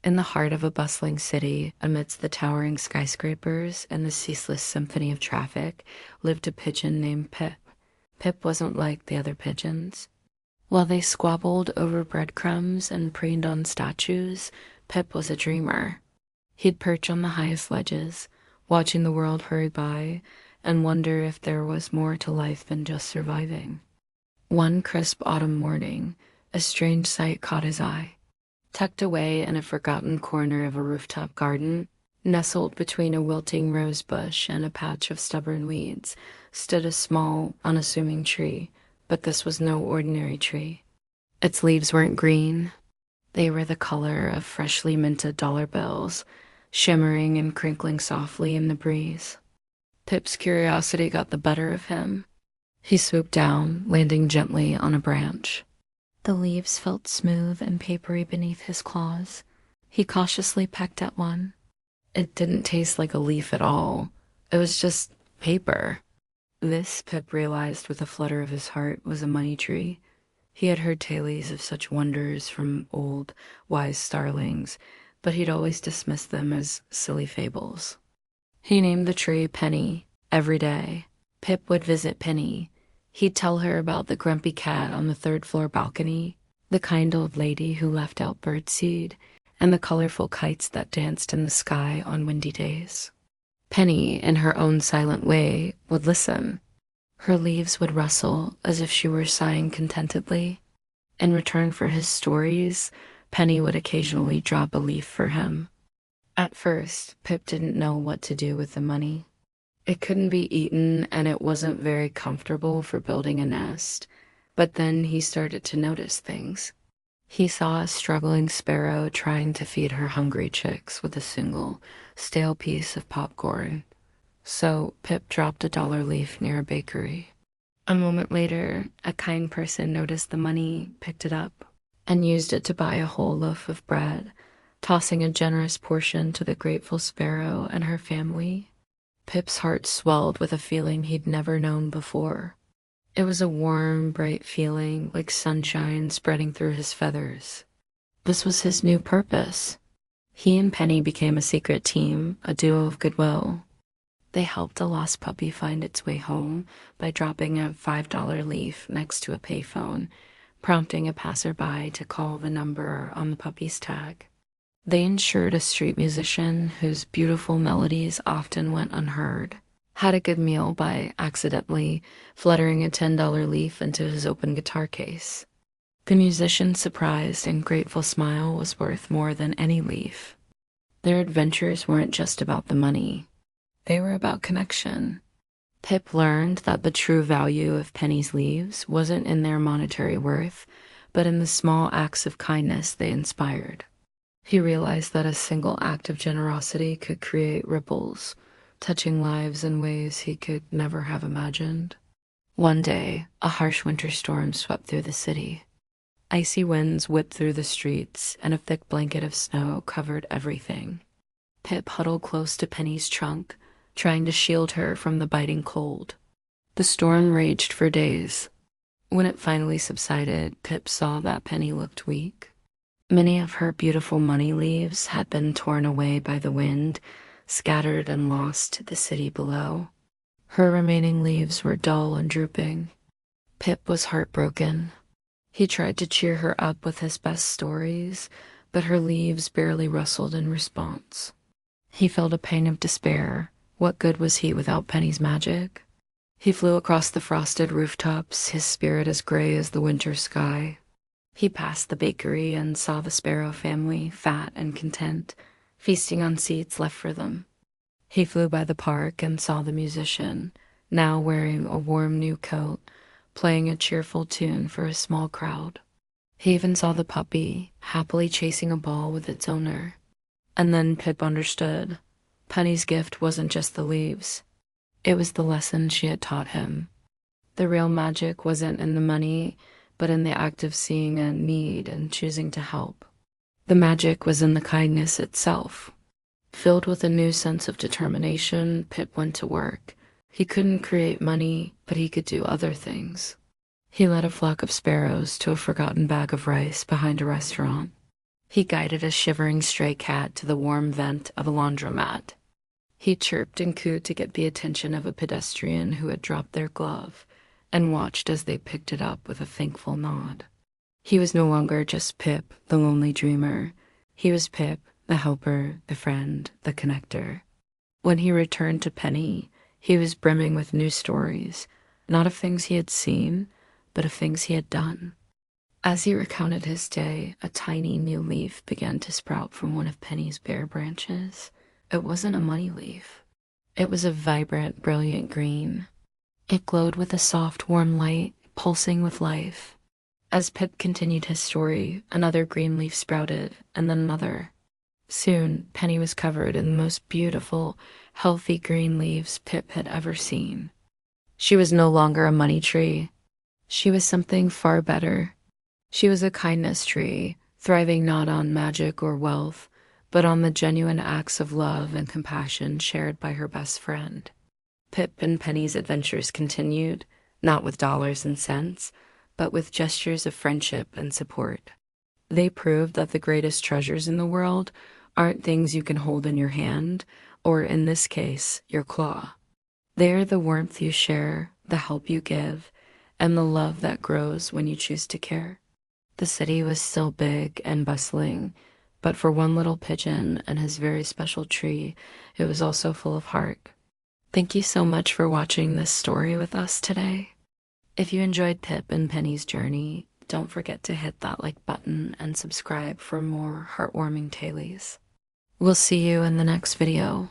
In the heart of a bustling city, amidst the towering skyscrapers and the ceaseless symphony of traffic, lived a pigeon named Pip. Pip wasn't like the other pigeons. While they squabbled over breadcrumbs and preened on statues, Pip was a dreamer. He'd perch on the highest ledges, watching the world hurry by, and wonder if there was more to life than just surviving. One crisp autumn morning, a strange sight caught his eye. Tucked away in a forgotten corner of a rooftop garden, nestled between a wilting rose bush and a patch of stubborn weeds, stood a small, unassuming tree. But this was no ordinary tree. Its leaves weren't green. They were the color of freshly minted dollar bills, shimmering and crinkling softly in the breeze. Pip's curiosity got the better of him. He swooped down, landing gently on a branch. The leaves felt smooth and papery beneath his claws. He cautiously pecked at one. It didn't taste like a leaf at all. It was just paper. This, Pip realized with a flutter of his heart, was a money tree. He had heard tales of such wonders from old, wise starlings, but he'd always dismissed them as silly fables. He named the tree Penny. Every day, Pip would visit Penny. He'd tell her about the grumpy cat on the third-floor balcony, the kind old lady who left out birdseed, and the colorful kites that danced in the sky on windy days. Penny, in her own silent way, would listen. Her leaves would rustle as if she were sighing contentedly. In return for his stories, Penny would occasionally drop a leaf for him. At first, Pip didn't know what to do with the money. It couldn't be eaten, and it wasn't very comfortable for building a nest. But then he started to notice things. He saw a struggling sparrow trying to feed her hungry chicks with a single, stale piece of popcorn. So Pip dropped a dollar leaf near a bakery. A moment later, a kind person noticed the money, picked it up, and used it to buy a whole loaf of bread, tossing a generous portion to the grateful sparrow and her family. Pip's heart swelled with a feeling he'd never known before. It was a warm, bright feeling, like sunshine spreading through his feathers. This was his new purpose. He and Penny became a secret team, a duo of goodwill. They helped a lost puppy find its way home by dropping a $5 leaf next to a payphone, prompting a passerby to call the number on the puppy's tag. They ensured a street musician whose beautiful melodies often went unheard had a good meal by accidentally fluttering a $10 leaf into his open guitar case. The musician's surprised and grateful smile was worth more than any leaf. Their adventures weren't just about the money. They were about connection. Pip learned that the true value of Penny's leaves wasn't in their monetary worth, but in the small acts of kindness they inspired. He realized that a single act of generosity could create ripples, touching lives in ways he could never have imagined. One day, a harsh winter storm swept through the city. Icy winds whipped through the streets, and a thick blanket of snow covered everything. Pip huddled close to Penny's trunk, trying to shield her from the biting cold. The storm raged for days. When it finally subsided, Pip saw that Penny looked weak. Many of her beautiful money leaves had been torn away by the wind, scattered and lost to the city below. Her remaining leaves were dull and drooping. Pip was heartbroken. He tried to cheer her up with his best stories, but her leaves barely rustled in response. He felt a pang of despair. What good was he without Penny's magic? He flew across the frosted rooftops, his spirit as gray as the winter sky. He passed the bakery and saw the sparrow family, fat and content, feasting on seeds left for them. He flew by the park and saw the musician, now wearing a warm new coat, playing a cheerful tune for a small crowd. He even saw the puppy, happily chasing a ball with its owner. And then Pip understood. Penny's gift wasn't just the leaves. It was the lesson she had taught him. The real magic wasn't in the money, but in the act of seeing a need and choosing to help. The magic was in the kindness itself. Filled with a new sense of determination, Pip went to work. He couldn't create money, but he could do other things. He led a flock of sparrows to a forgotten bag of rice behind a restaurant. He guided a shivering stray cat to the warm vent of a laundromat. He chirped and cooed to get the attention of a pedestrian who had dropped their glove, and watched as they picked it up with a thankful nod. He was no longer just Pip, the lonely dreamer. He was Pip, the helper, the friend, the connector. When he returned to Penny, he was brimming with new stories, not of things he had seen, but of things he had done. As he recounted his day, a tiny new leaf began to sprout from one of Penny's bare branches. It wasn't a money leaf. It was a vibrant, brilliant green. It glowed with a soft, warm light, pulsing with life. As Pip continued his story, another green leaf sprouted, and then another. Soon, Penny was covered in the most beautiful, healthy green leaves Pip had ever seen. She was no longer a money tree. She was something far better. She was a kindness tree, thriving not on magic or wealth, but on the genuine acts of love and compassion shared by her best friend. Pip and Penny's adventures continued, not with dollars and cents, but with gestures of friendship and support. They proved that the greatest treasures in the world aren't things you can hold in your hand, or in this case, your claw. They are the warmth you share, the help you give, and the love that grows when you choose to care. The city was still big and bustling, but for one little pigeon and his very special tree, it was also full of heart. Thank you so much for watching this story with us today. If you enjoyed Pip and Penny's journey, don't forget to hit that like button and subscribe for more heartwarming tailies. We'll see you in the next video.